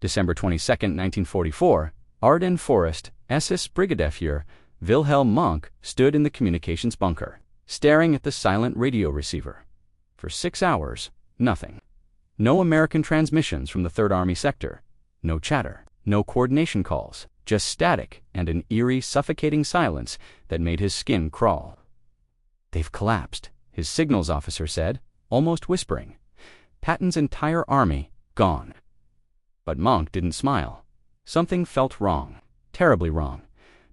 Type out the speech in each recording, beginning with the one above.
December 22, 1944, Ardennes Forest, SS Brigadier Wilhelm Monk stood in the communications bunker, staring at the silent radio receiver. For 6 hours, nothing. No American transmissions from the Third Army sector. No chatter. No coordination calls. Just static and an eerie, suffocating silence that made his skin crawl. "They've collapsed," his signals officer said, almost whispering. "Patton's entire army gone." But Monk didn't smile. Something felt wrong. Terribly wrong.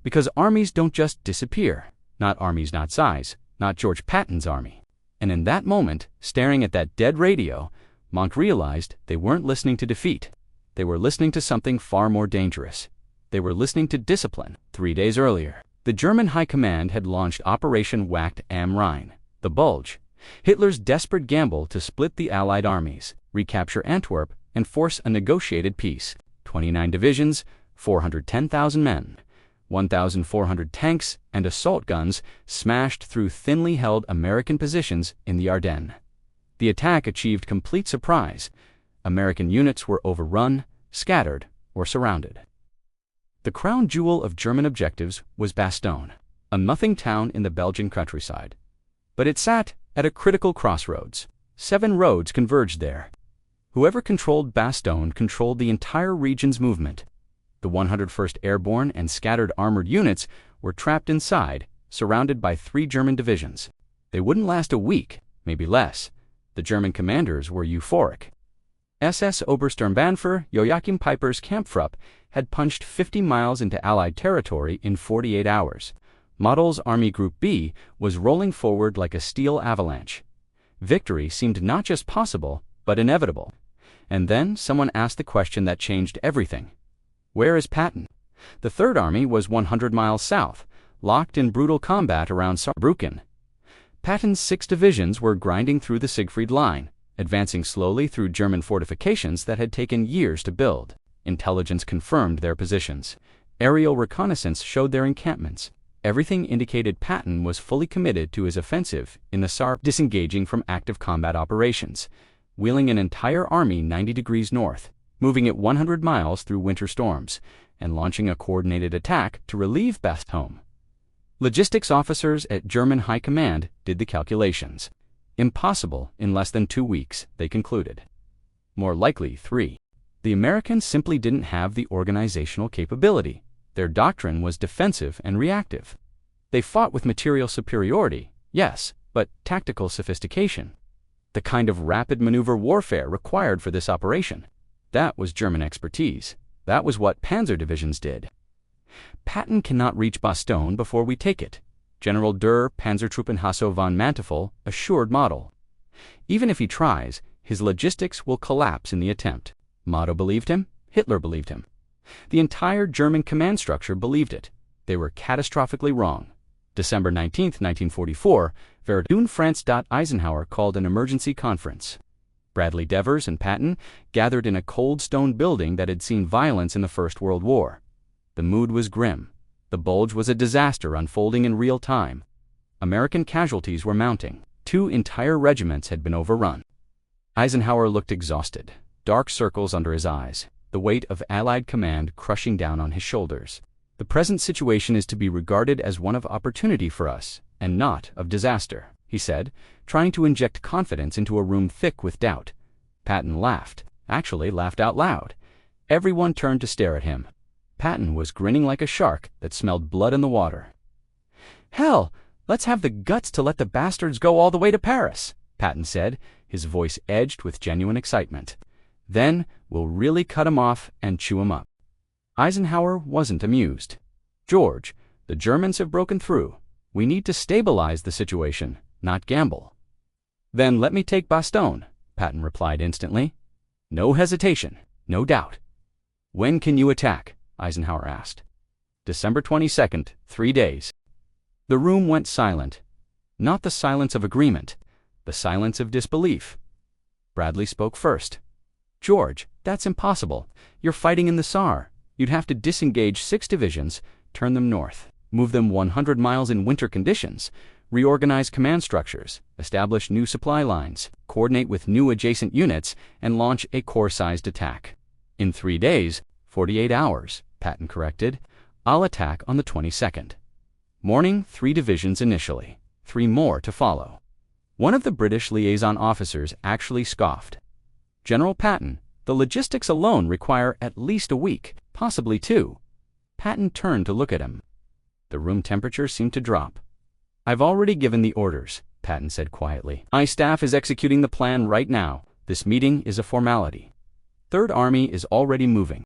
Because armies don't just disappear. Not armies, not size. Not George Patton's army. And in that moment, staring at that dead radio, Monk realized they weren't listening to defeat. They were listening to something far more dangerous. They were listening to discipline. 3 days earlier, the German High Command had launched Operation Wacht am Rhein, the Bulge, Hitler's desperate gamble to split the Allied armies, recapture Antwerp, and force a negotiated peace. 29 divisions, 410,000 men, 1,400 tanks and assault guns smashed through thinly held American positions in the Ardennes. The attack achieved complete surprise. American units were overrun, scattered, or surrounded. The crown jewel of German objectives was Bastogne, a nothing town in the Belgian countryside. But it sat at a critical crossroads. 7 roads converged there. Whoever controlled Bastogne controlled the entire region's movement. The 101st Airborne and scattered armored units were trapped inside, surrounded by 3 German divisions. They wouldn't last a week, maybe less. The German commanders were euphoric. SS Obersturmbannführer Joachim Peiper's Kampftruppe had punched 50 miles into Allied territory in 48 hours. Model's Army Group B was rolling forward like a steel avalanche. Victory seemed not just possible, but inevitable. And then someone asked the question that changed everything. Where is Patton? The Third Army was 100 miles south, locked in brutal combat around Saarbrücken. Patton's 6 divisions were grinding through the Siegfried Line, advancing slowly through German fortifications that had taken years to build. Intelligence confirmed their positions. Aerial reconnaissance showed their encampments. Everything indicated Patton was fully committed to his offensive in the Saar, disengaging from active combat operations, wheeling an entire army 90 degrees north, moving it 100 miles through winter storms, and launching a coordinated attack to relieve Bastogne. Logistics officers at German High Command did the calculations. Impossible in less than 2 weeks, they concluded. More likely 3. The Americans simply didn't have the organizational capability. Their doctrine was defensive and reactive. They fought with material superiority, yes, but tactical sophistication. The kind of rapid maneuver warfare required for this operation. That was German expertise. That was what Panzer divisions did. Patton cannot reach Bastogne before we take it. General der Panzertruppenhasso von Manteuffel assured Model. Even if he tries, his logistics will collapse in the attempt. Model believed him. Hitler believed him. The entire German command structure believed it. They were catastrophically wrong. December 19, 1944, Verdun France. Eisenhower called an emergency conference. Bradley Devers and Patton gathered in a cold stone building that had seen violence in the First World War. The mood was grim. The Bulge was a disaster unfolding in real time. American casualties were mounting. 2 entire regiments had been overrun. Eisenhower looked exhausted, dark circles under his eyes, the weight of Allied command crushing down on his shoulders. The present situation is to be regarded as one of opportunity for us, and not of disaster, he said, trying to inject confidence into a room thick with doubt. Patton laughed, actually laughed out loud. Everyone turned to stare at him. Patton was grinning like a shark that smelled blood in the water. "Hell, let's have the guts to let the bastards go all the way to Paris," Patton said, his voice edged with genuine excitement. "Then we'll really cut 'em off and chew 'em up." Eisenhower wasn't amused. "George, the Germans have broken through. We need to stabilize the situation, not gamble." "Then let me take Bastogne," Patton replied instantly. "No hesitation, no doubt." "When can you attack?" Eisenhower asked. "December 22nd, 3 days. The room went silent. Not the silence of agreement, the silence of disbelief. Bradley spoke first. "George, that's impossible. You're fighting in the Saar. You'd have to disengage 6 divisions, turn them north, move them 100 miles in winter conditions, reorganize command structures, establish new supply lines, coordinate with new adjacent units, and launch a corps-sized attack. In 3 days, 48 hours, Patton corrected, I'll attack on the 22nd. Morning, 3 divisions initially, 3 more to follow. One of the British liaison officers actually scoffed. General Patton, the logistics alone require at least a week, possibly 2. Patton turned to look at him. The room temperature seemed to drop. I've already given the orders, Patton said quietly. My staff is executing the plan right now. This meeting is a formality. Third Army is already moving.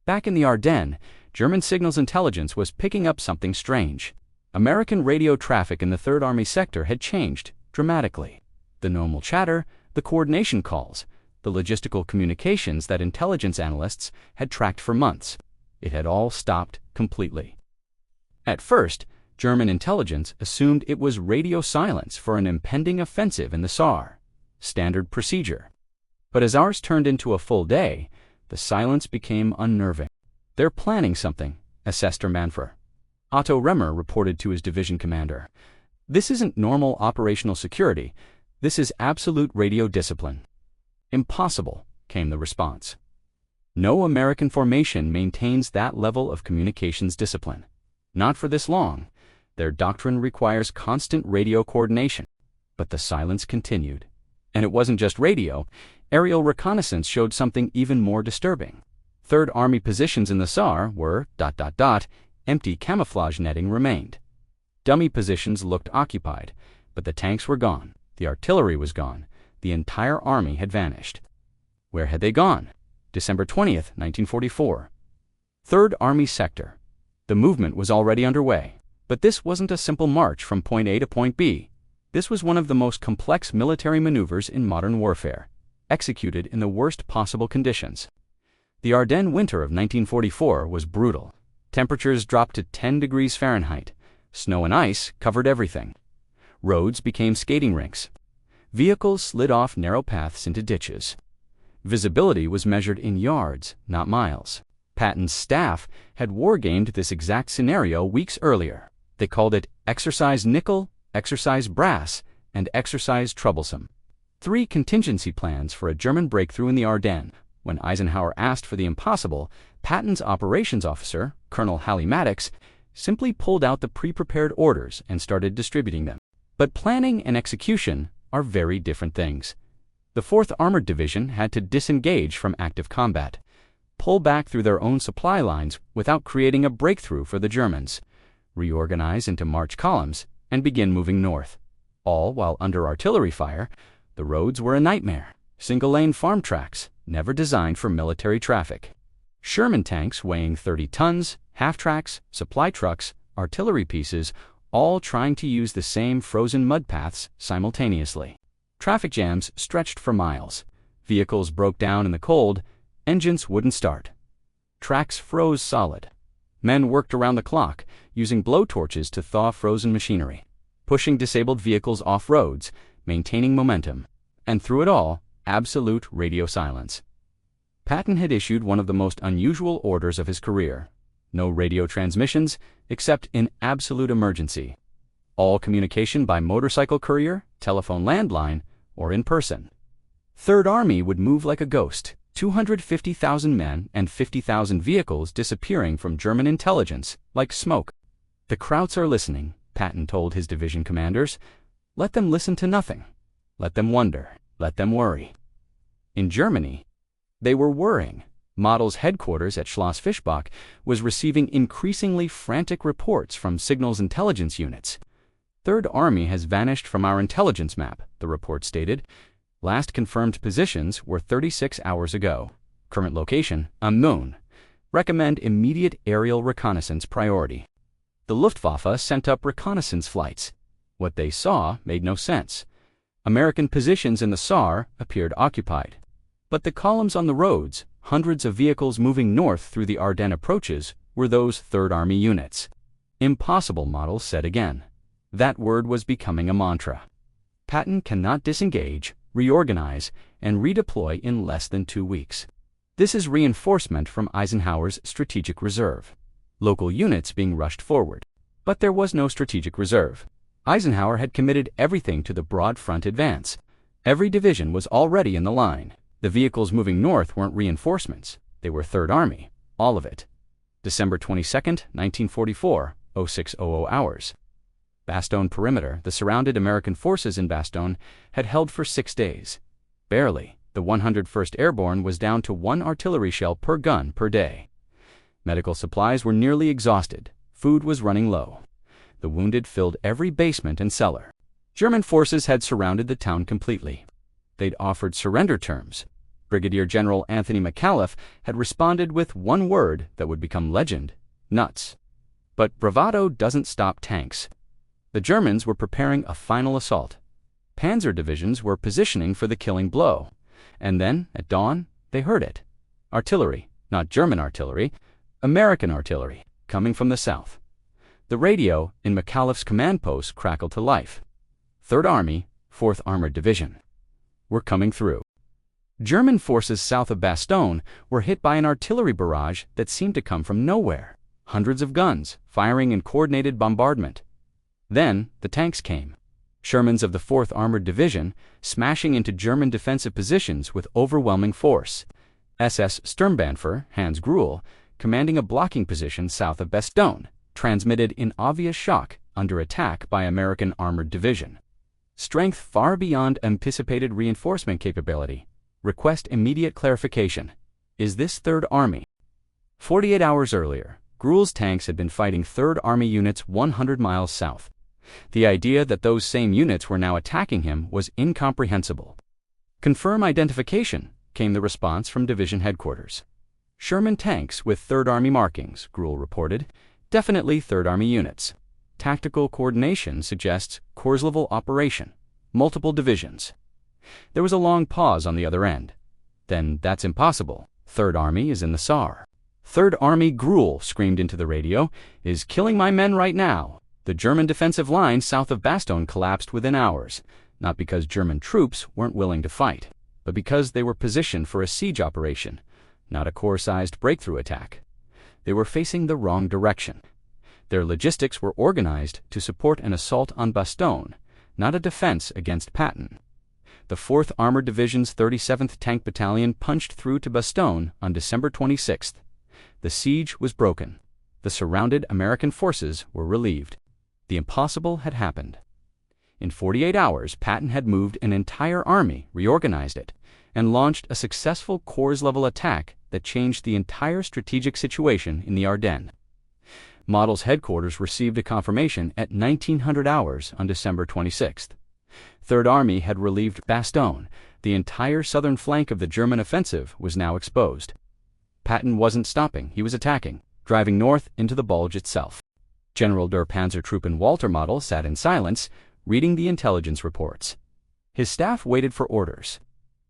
Back in the Ardennes, German signals intelligence was picking up something strange. American radio traffic in the Third Army sector had changed dramatically. The normal chatter, the coordination calls, the logistical communications that intelligence analysts had tracked for months. It had all stopped completely. At first, German intelligence assumed it was radio silence for an impending offensive in the Saar, standard procedure. But as ours turned into a full day, the silence became unnerving. They're planning something, assessed der Manfred. Otto Remmer reported to his division commander. This isn't normal operational security. This is absolute radio discipline. Impossible, came the response. No American formation maintains that level of communications discipline. Not for this long. Their doctrine requires constant radio coordination. But the silence continued. And it wasn't just radio. Aerial reconnaissance showed something even more disturbing. Third Army positions in the Saar were ... empty camouflage netting remained. Dummy positions looked occupied, but the tanks were gone, the artillery was gone, the entire army had vanished. Where had they gone? December 20th, 1944. Third Army sector. The movement was already underway, but this wasn't a simple march from point A to point B. This was one of the most complex military maneuvers in modern warfare, executed in the worst possible conditions. The Ardennes winter of 1944 was brutal. Temperatures dropped to 10 degrees Fahrenheit. Snow and ice covered everything. Roads became skating rinks. Vehicles slid off narrow paths into ditches. Visibility was measured in yards, not miles. Patton's staff had wargamed this exact scenario weeks earlier. They called it Exercise Nickel, Exercise Brass, and Exercise Troublesome. 3 contingency plans for a German breakthrough in the Ardennes. When Eisenhower asked for the impossible, Patton's operations officer, Colonel Halley Maddox, simply pulled out the pre-prepared orders and started distributing them. But planning and execution are very different things. The 4th Armored Division had to disengage from active combat, pull back through their own supply lines without creating a breakthrough for the Germans, reorganize into march columns, and begin moving north. All while under artillery fire. The roads were a nightmare, single-lane farm tracks, never designed for military traffic. Sherman tanks weighing 30 tons, half-tracks, supply trucks, artillery pieces, all trying to use the same frozen mud paths simultaneously. Traffic jams stretched for miles. Vehicles broke down in the cold. Engines wouldn't start. Tracks froze solid. Men worked around the clock, using blowtorches to thaw frozen machinery, pushing disabled vehicles off roads, maintaining momentum, and through it all, absolute radio silence. Patton had issued one of the most unusual orders of his career. No radio transmissions, except in absolute emergency. All communication by motorcycle courier, telephone landline, or in person. Third Army would move like a ghost, 250,000 men and 50,000 vehicles disappearing from German intelligence like smoke. The Krauts are listening, Patton told his division commanders. Let them listen to nothing. Let them wonder. Let them worry. In Germany, they were worrying. Model's headquarters at Schloss Fischbach was receiving increasingly frantic reports from signals intelligence units. Third Army has vanished from our intelligence map, the report stated. Last confirmed positions were 36 hours ago. Current location, unknown. Recommend immediate aerial reconnaissance priority. The Luftwaffe sent up reconnaissance flights. What they saw made no sense. American positions in the Saar appeared occupied. But the columns on the roads, hundreds of vehicles moving north through the Ardennes approaches, were those Third Army units. Impossible, Model said again. That word was becoming a mantra. Patton cannot disengage, reorganize, and redeploy in less than 2 weeks. This is reinforcement from Eisenhower's strategic reserve. Local units being rushed forward. But there was no strategic reserve. Eisenhower had committed everything to the broad front advance. Every division was already in the line. The vehicles moving north weren't reinforcements. They were Third Army, all of it. December 22nd, 1944, 0600 hours. Bastogne perimeter. The surrounded American forces in Bastogne had held for 6 days. Barely. The 101st Airborne was down to 1 artillery shell per gun per day. Medical supplies were nearly exhausted. Food was running low. The wounded filled every basement and cellar. German forces had surrounded the town completely. They'd offered surrender terms. Brigadier General Anthony McAuliffe had responded with one word that would become legend: nuts. But bravado doesn't stop tanks. The Germans were preparing a final assault. Panzer divisions were positioning for the killing blow. And then, at dawn, they heard it. Artillery, not German artillery, American artillery, coming from the south. The radio in McAuliffe's command post crackled to life. 3rd Army, 4th Armored Division. We're coming through. German forces south of Bastogne were hit by an artillery barrage that seemed to come from nowhere. Hundreds of guns, firing in coordinated bombardment. Then, the tanks came. Shermans of the 4th Armored Division, smashing into German defensive positions with overwhelming force. SS Sturmbannführer, Hans Gruel, commanding a blocking position south of Bastogne, transmitted in obvious shock under attack by American Armored Division. Strength far beyond anticipated reinforcement capability. Request immediate clarification. Is this 3rd Army? 48 hours earlier, Gruel's tanks had been fighting 3rd Army units 100 miles south. The idea that those same units were now attacking him was incomprehensible. Confirm identification, came the response from division headquarters. Sherman tanks with 3rd Army markings, Gruel reported. Definitely 3rd Army units. Tactical coordination suggests corps-level operation. Multiple divisions. There was a long pause on the other end. Then that's impossible. 3rd Army is in the Saar. 3rd Army, Gruel screamed into the radio, is killing my men right now. The German defensive line south of Bastogne collapsed within hours, not because German troops weren't willing to fight, but because they were positioned for a siege operation, not a corps-sized breakthrough attack. They were facing the wrong direction. Their logistics were organized to support an assault on Bastogne, not a defense against Patton. The 4th Armored Division's 37th Tank Battalion punched through to Bastogne on December 26th. The siege was broken. The surrounded American forces were relieved. The impossible had happened. In 48 hours, Patton had moved an entire army, reorganized it, and launched a successful corps-level attack that changed the entire strategic situation in the Ardennes. Model's headquarters received a confirmation at 1900 hours on December 26th. 3rd Army had relieved Bastogne. The entire southern flank of the German offensive was now exposed. Patton wasn't stopping, he was attacking, driving north into the Bulge itself. General der Panzertruppen Walter Model sat in silence, reading the intelligence reports. His staff waited for orders.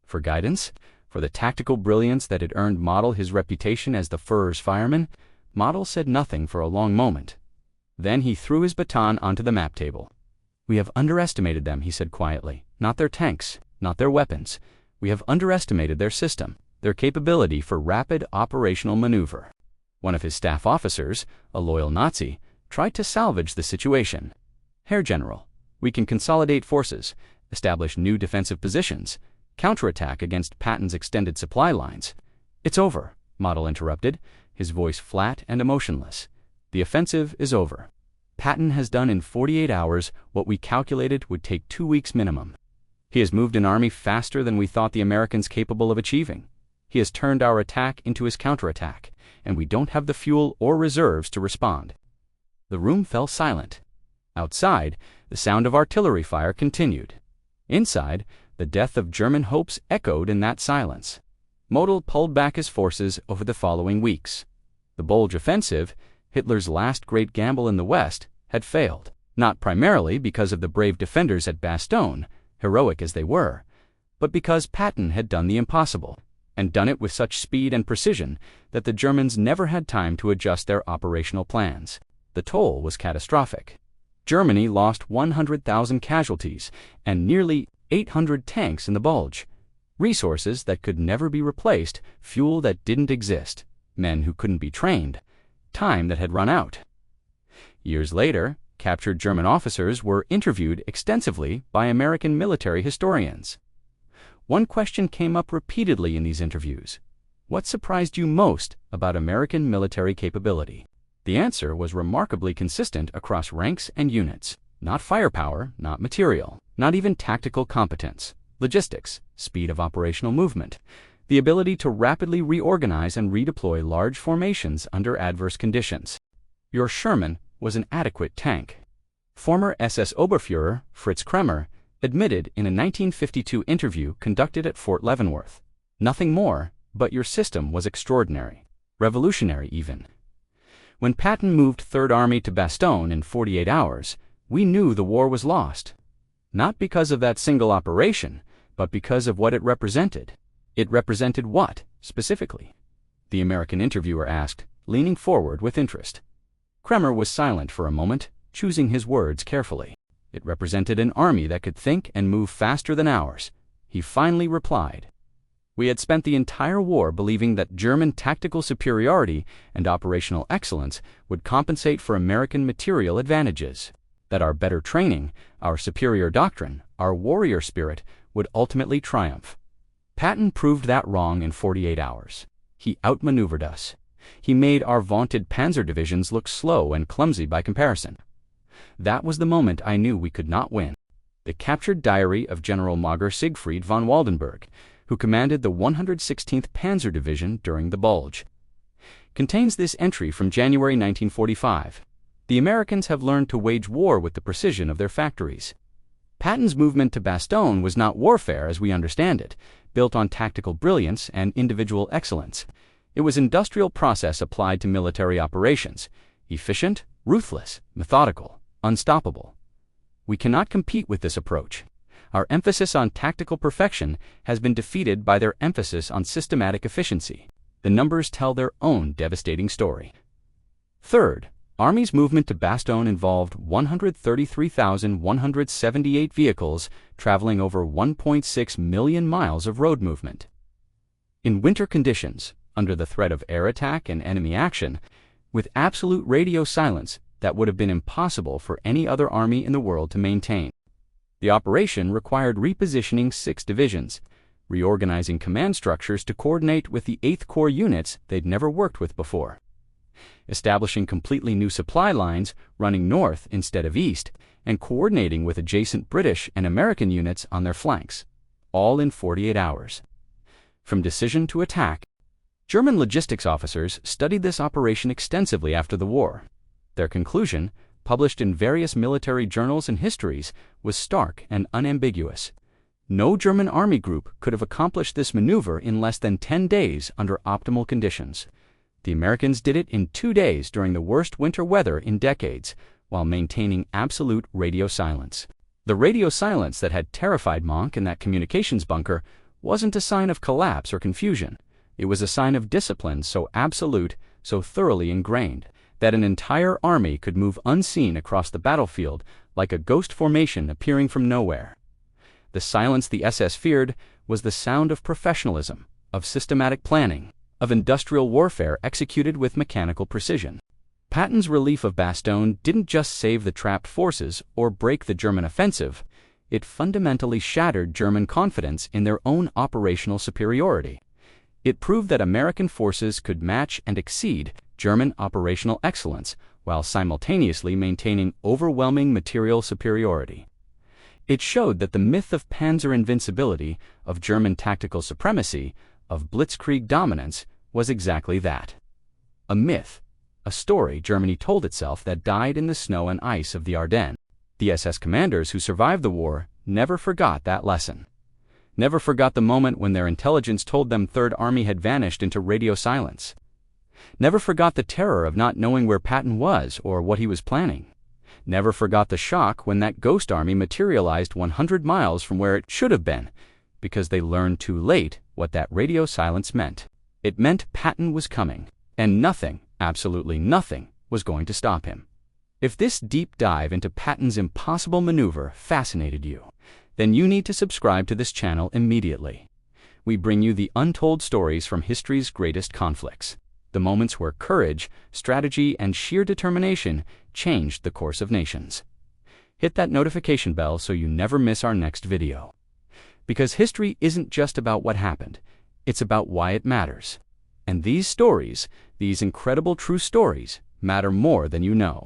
For guidance, for the tactical brilliance that had earned Model his reputation as the Führer's fireman, Model said nothing for a long moment. Then he threw his baton onto the map table. We have underestimated them, he said quietly. Not their tanks, not their weapons. We have underestimated their system, their capability for rapid operational maneuver. One of his staff officers, a loyal Nazi, tried to salvage the situation. Herr General, we can consolidate forces, establish new defensive positions, counterattack against Patton's extended supply lines. It's over, Model interrupted, his voice flat and emotionless. The offensive is over. Patton has done in 48 hours what we calculated would take 2 weeks minimum. He has moved an army faster than we thought the Americans capable of achieving. He has turned our attack into his counterattack, and we don't have the fuel or reserves to respond. The room fell silent. Outside, the sound of artillery fire continued. Inside, the death of German hopes echoed in that silence. Model pulled back his forces over the following weeks. The Bulge offensive, Hitler's last great gamble in the West, had failed, not primarily because of the brave defenders at Bastogne, heroic as they were, but because Patton had done the impossible, and done it with such speed and precision that the Germans never had time to adjust their operational plans. The toll was catastrophic. Germany lost 100,000 casualties and nearly 800 tanks in the Bulge. Resources that could never be replaced, fuel that didn't exist, men who couldn't be trained, time that had run out. Years later, captured German officers were interviewed extensively by American military historians. One question came up repeatedly in these interviews. What surprised you most about American military capability? The answer was remarkably consistent across ranks and units. Not firepower, not material, not even tactical competence. Logistics, speed of operational movement, the ability to rapidly reorganize and redeploy large formations under adverse conditions. Your Sherman was an adequate tank. Former SS Oberfuhrer Fritz Kremer admitted in a 1952 interview conducted at Fort Leavenworth. Nothing more, but your system was extraordinary. Revolutionary even. When Patton moved 3rd Army to Bastogne in 48 hours, we knew the war was lost. Not because of that single operation, but because of what it represented. It represented what, specifically? The American interviewer asked, leaning forward with interest. Kremer was silent for a moment, choosing his words carefully. It represented an army that could think and move faster than ours. He finally replied. We had spent the entire war believing that German tactical superiority and operational excellence would compensate for American material advantages, that our better training, our superior doctrine, our warrior spirit would ultimately triumph. Patton proved that wrong in 48 hours. He outmaneuvered us. He made our vaunted Panzer divisions look slow and clumsy by comparison. That was the moment I knew we could not win. The captured diary of General Mager Siegfried von Waldenberg, who commanded the 116th Panzer Division during the Bulge, contains this entry from January 1945. The Americans have learned to wage war with the precision of their factories. Patton's movement to Bastogne was not warfare as we understand it, built on tactical brilliance and individual excellence. It was industrial process applied to military operations, efficient, ruthless, methodical, unstoppable. We cannot compete with this approach. Our emphasis on tactical perfection has been defeated by their emphasis on systematic efficiency. The numbers tell their own devastating story. Third, Army's movement to Bastogne involved 133,178 vehicles traveling over 1.6 million miles of road movement. In winter conditions, under the threat of air attack and enemy action, with absolute radio silence that would have been impossible for any other army in the world to maintain. The operation required repositioning 6 divisions, reorganizing command structures to coordinate with the 8th Corps units they'd never worked with before, establishing completely new supply lines running north instead of east, and coordinating with adjacent British and American units on their flanks, all in 48 hours. From decision to attack, German logistics officers studied this operation extensively after the war. Their conclusion, published in various military journals and histories, was stark and unambiguous. No German army group could have accomplished this maneuver in less than 10 days under optimal conditions. The Americans did it in 2 days during the worst winter weather in decades, while maintaining absolute radio silence. The radio silence that had terrified Monk in that communications bunker wasn't a sign of collapse or confusion. It was a sign of discipline so absolute, so thoroughly ingrained, that an entire army could move unseen across the battlefield like a ghost formation appearing from nowhere. The silence the SS feared was the sound of professionalism, of systematic planning, of industrial warfare executed with mechanical precision. Patton's relief of Bastogne didn't just save the trapped forces or break the German offensive, it fundamentally shattered German confidence in their own operational superiority. It proved that American forces could match and exceed German operational excellence while simultaneously maintaining overwhelming material superiority. It showed that the myth of Panzer invincibility, of German tactical supremacy, of blitzkrieg dominance was exactly that. A myth, a story Germany told itself that died in the snow and ice of the Ardennes. The SS commanders who survived the war never forgot that lesson. Never forgot the moment when their intelligence told them 3rd Army had vanished into radio silence. Never forgot the terror of not knowing where Patton was or what he was planning. Never forgot the shock when that ghost army materialized 100 miles from where it should have been, because they learned too late what that radio silence meant. It meant Patton was coming, and nothing, absolutely nothing, was going to stop him. If this deep dive into Patton's impossible maneuver fascinated you, then you need to subscribe to this channel immediately. We bring you the untold stories from history's greatest conflicts, the moments where courage, strategy, and sheer determination changed the course of nations. Hit that notification bell so you never miss our next video. Because history isn't just about what happened, it's about why it matters. And these stories, these incredible true stories, matter more than you know.